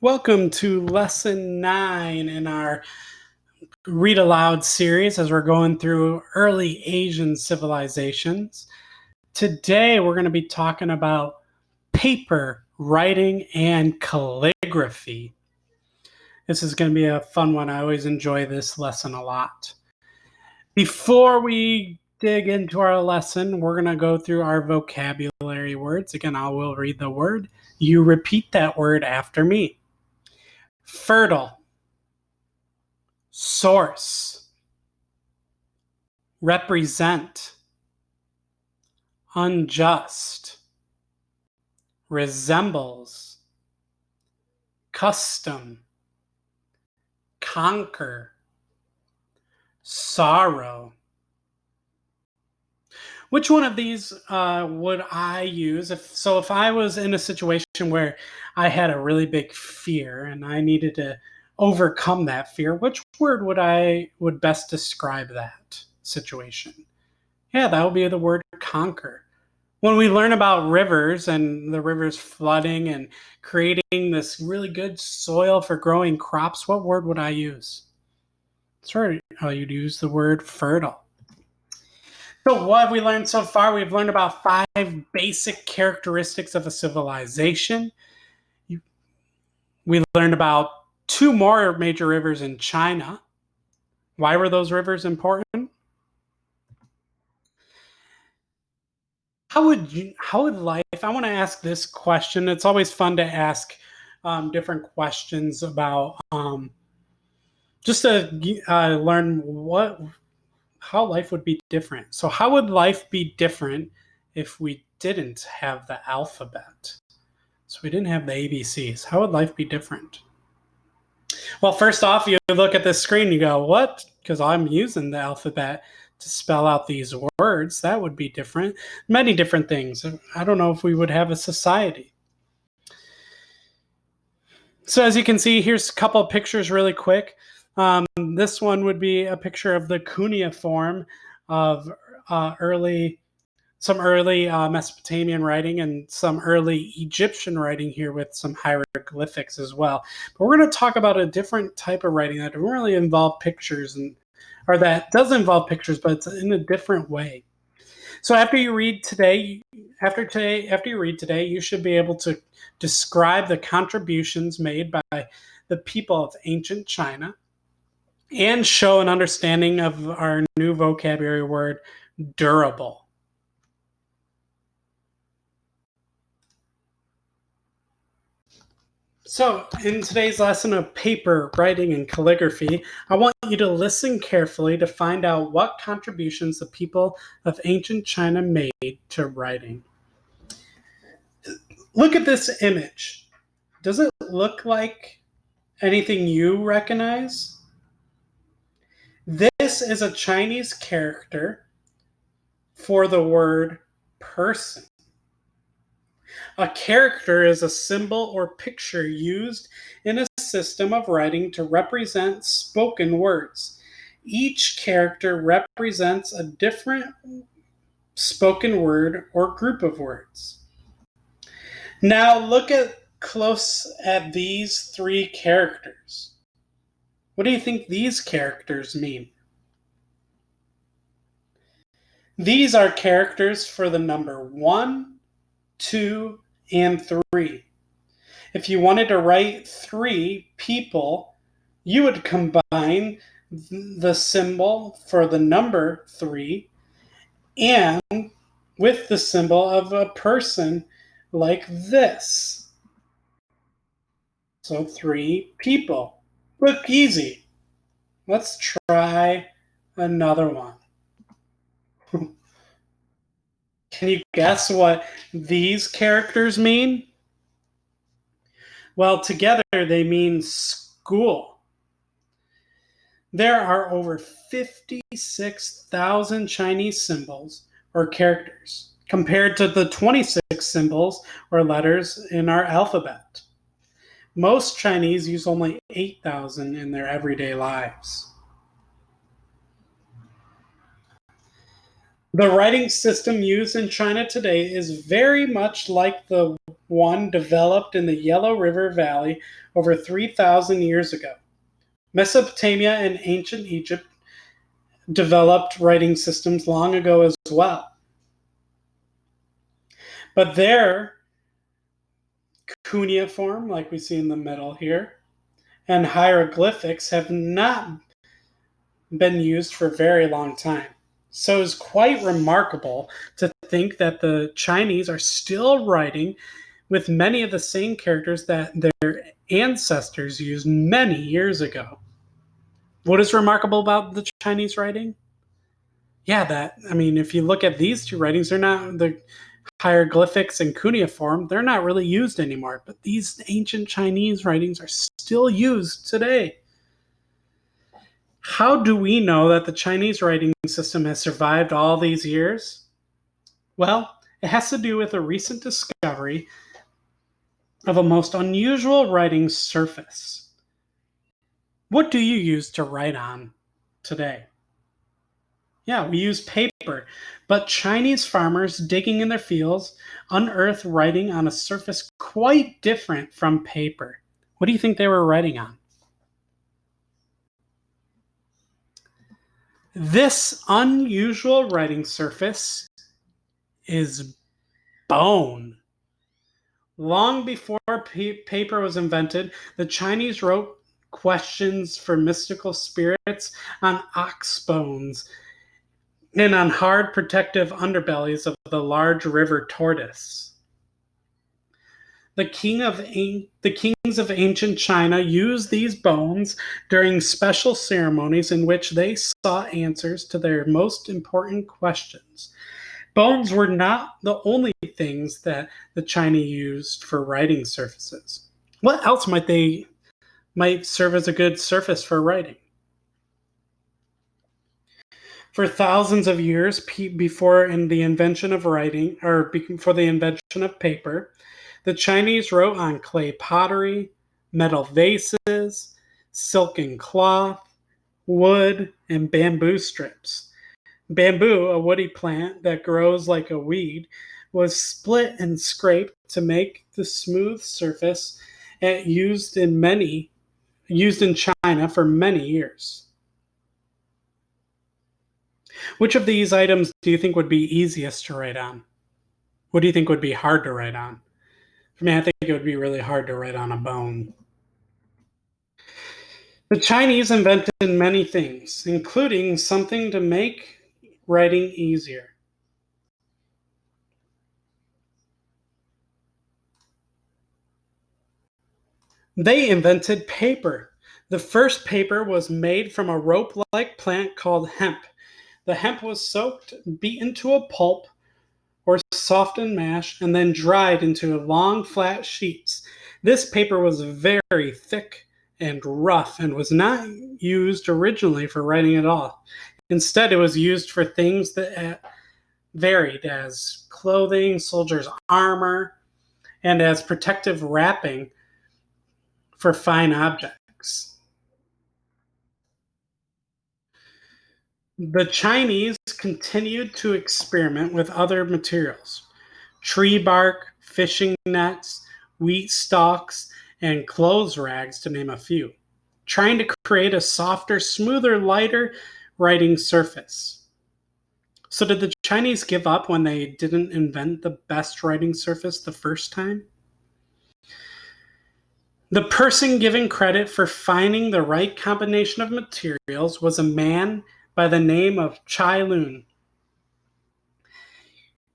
Welcome to lesson 9 in our Read Aloud series as we're going through early Asian civilizations. Today we're going to be talking about paper, writing, and calligraphy. This is going to be a fun one. I always enjoy this lesson a lot. Before we dig into our lesson, we're going to go through our vocabulary words. Again, I will read the word. You repeat that word after me. Fertile, source, represent, unjust, resembles, custom, conquer, sorrow. Which one of these would I use? If I was in a situation where I had a really big fear and I needed to overcome that fear, which word would best describe that situation? Yeah, that would be the word conquer. When we learn about rivers and the rivers flooding and creating this really good soil for growing crops, what word would I use? Sorry, you'd use the word fertile. So what have we learned so far? We've learned about 5 basic characteristics of a civilization. We learned about 2 more major rivers in China. Why were those rivers important? How would life, I want to ask this question. It's always fun to ask different questions about just to learn how life would be different. So how would life be different if we didn't have the alphabet? So we didn't have the ABCs. How would life be different? Well, first off, you look at this screen, you go, what? Because I'm using the alphabet to spell out these words. That would be different. Many different things. I don't know if we would have a society. So as you can see, here's a couple of pictures really quick. This one would be a picture of the cuneiform of some early Mesopotamian writing and some early Egyptian writing here with some hieroglyphics as well. But we're going to talk about a different type of writing that doesn't really involve pictures, or that does involve pictures, but it's in a different way. So after you read today, you should be able to describe the contributions made by the people of ancient China and show an understanding of our new vocabulary word, durable. So, in today's lesson of paper, writing, and calligraphy, I want you to listen carefully to find out what contributions the people of ancient China made to writing. Look at this image. Does it look like anything you recognize? This is a Chinese character for the word person. A character is a symbol or picture used in a system of writing to represent spoken words. Each character represents a different spoken word or group of words. Now look close at these 3 characters. What do you think these characters mean? These are characters for the number 1, 2, and 3. If you wanted to write 3 people, you would combine the symbol for the number 3 and with the symbol of a person like this. So 3 people. Look easy. Let's try another one. Can you guess what these characters mean? Well, together they mean school. There are over 56,000 Chinese symbols or characters compared to the 26 symbols or letters in our alphabet. Most Chinese use only 8,000 in their everyday lives. The writing system used in China today is very much like the one developed in the Yellow River Valley over 3,000 years ago. Mesopotamia and ancient Egypt developed writing systems long ago as well. But their cuneiform, like we see in the middle here, and hieroglyphics have not been used for a very long time. So it's quite remarkable to think that the Chinese are still writing with many of the same characters that their ancestors used many years ago. What is remarkable about the Chinese writing? Yeah, that, I mean, if you look at these two writings, they're not the hieroglyphics and cuneiform, they're not really used anymore. But these ancient Chinese writings are still used today. How do we know that the Chinese writing system has survived all these years? Well, it has to do with a recent discovery of a most unusual writing surface. What do you use to write on today? Yeah, we use paper, but Chinese farmers digging in their fields unearthed writing on a surface quite different from paper. What do you think they were writing on? This unusual writing surface is bone. Long before paper was invented, the Chinese wrote questions for mystical spirits on ox bones and on hard protective underbellies of the large river tortoise. The kings of ancient China used these bones during special ceremonies in which they sought answers to their most important questions. Bones were not the only things that the Chinese used for writing surfaces. What else might serve as a good surface for writing? For thousands of years before in the invention of writing or before the invention of paper, the Chinese wrote on clay pottery, metal vases, silken cloth, wood, and bamboo strips. Bamboo, a woody plant that grows like a weed, was split and scraped to make the smooth surface used in China for many years. Which of these items do you think would be easiest to write on? What do you think would be hard to write on? For me, I think it would be really hard to write on a bone. The Chinese invented many things, including something to make writing easier. They invented paper. The first paper was made from a rope like plant called hemp. The hemp was soaked, beaten to a pulp, or softened mash, and then dried into long flat sheets. This paper was very thick and rough and was not used originally for writing at all. Instead, it was used for things that varied as clothing, soldiers' armor, and as protective wrapping for fine objects. The Chinese continued to experiment with other materials: tree bark, fishing nets, wheat stalks, and clothes rags, to name a few, trying to create a softer, smoother, lighter writing surface. So, did the Chinese give up when they didn't invent the best writing surface the first time? The person given credit for finding the right combination of materials was a man by the name of Chai Loon.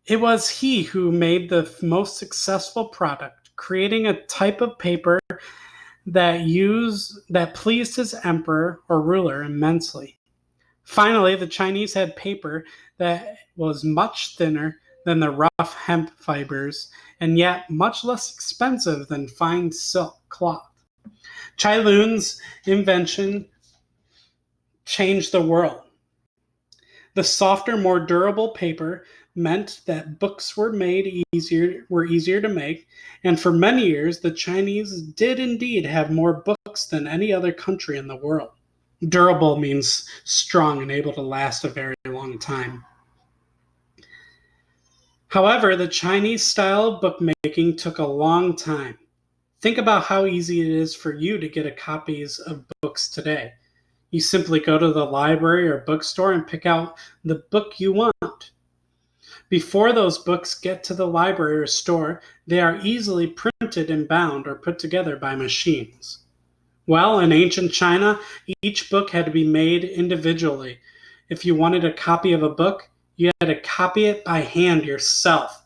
It was he who made the most successful product, creating a type of paper that pleased his emperor or ruler immensely. Finally, the Chinese had paper that was much thinner than the rough hemp fibers and yet much less expensive than fine silk cloth. Chai Lun's invention changed the world. The softer, more durable paper meant that books were easier to make, and for many years the Chinese did indeed have more books than any other country in the world. Durable means strong and able to last a very long time. However, the Chinese style of bookmaking took a long time. Think about how easy it is for you to get a copies of books today. You simply go to the library or bookstore and pick out the book you want. Before those books get to the library or store, they are easily printed and bound or put together by machines. Well, in ancient China, each book had to be made individually. If you wanted a copy of a book, you had to copy it by hand yourself,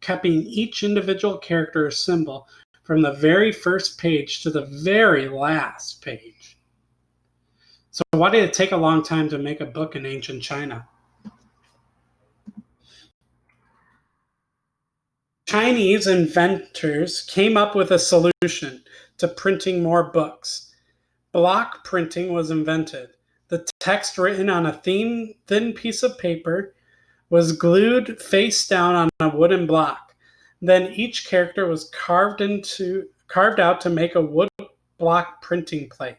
copying each individual character or symbol from the very first page to the very last page. So, why did it take a long time to make a book in ancient China? Chinese inventors came up with a solution to printing more books. Block printing was invented. The text written on a thin piece of paper was glued face down on a wooden block. Then each character was carved out to make a wood block printing plate.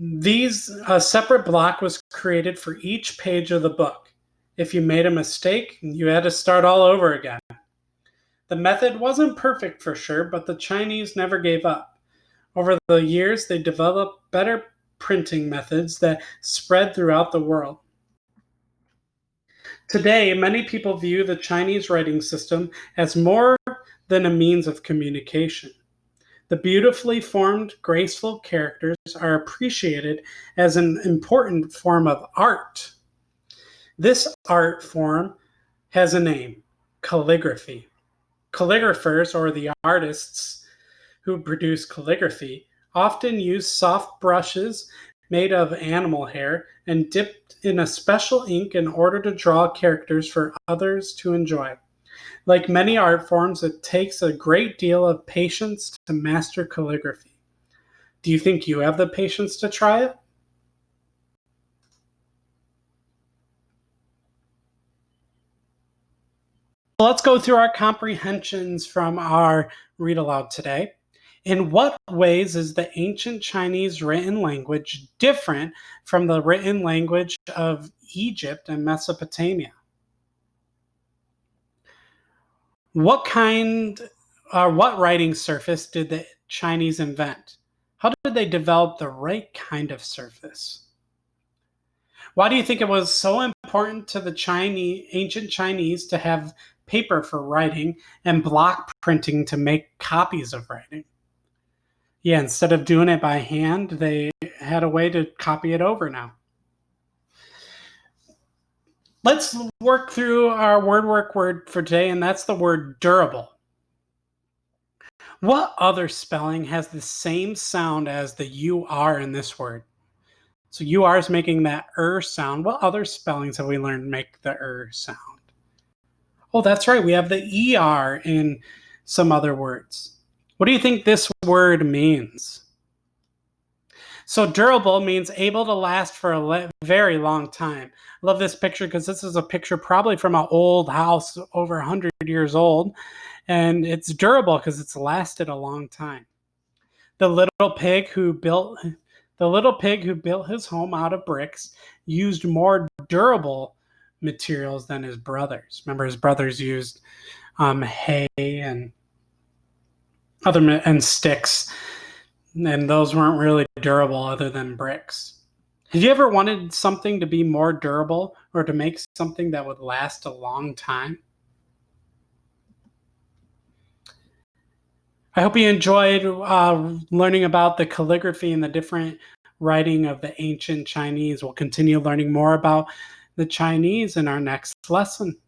A separate block was created for each page of the book. If you made a mistake, you had to start all over again. The method wasn't perfect for sure, but the Chinese never gave up. Over the years, they developed better printing methods that spread throughout the world. Today, many people view the Chinese writing system as more than a means of communication. The beautifully formed, graceful characters are appreciated as an important form of art. This art form has a name: calligraphy. Calligraphers, or the artists who produce calligraphy, often use soft brushes made of animal hair and dipped in a special ink in order to draw characters for others to enjoy. Like many art forms, it takes a great deal of patience to master calligraphy. Do you think you have the patience to try it? Let's go through our comprehensions from our read aloud today. In what ways is the ancient Chinese written language different from the written language of Egypt and Mesopotamia? What writing surface did the Chinese invent? How did they develop the right kind of surface? Why do you think it was so important to the ancient Chinese to have paper for writing and block printing to make copies of writing? Yeah, instead of doing it by hand, they had a way to copy it over now. Let's work through our word for today, and that's the word durable. What other spelling has the same sound as the UR in this word? So UR is making that sound. What other spellings have we learned make the sound? Oh, that's right. We have the ER in some other words. What do you think this word means? So durable means able to last for a very long time. I love this picture because this is a picture probably from an old house over 100 years old. And it's durable because it's lasted a long time. The little pig who built his home out of bricks used more durable materials than his brothers. Remember, his brothers used hay and sticks, and those weren't really durable other than bricks. Have you ever wanted something to be more durable or to make something that would last a long time? I hope you enjoyed learning about the calligraphy and the different writing of the ancient Chinese. We'll continue learning more about the Chinese in our next lesson.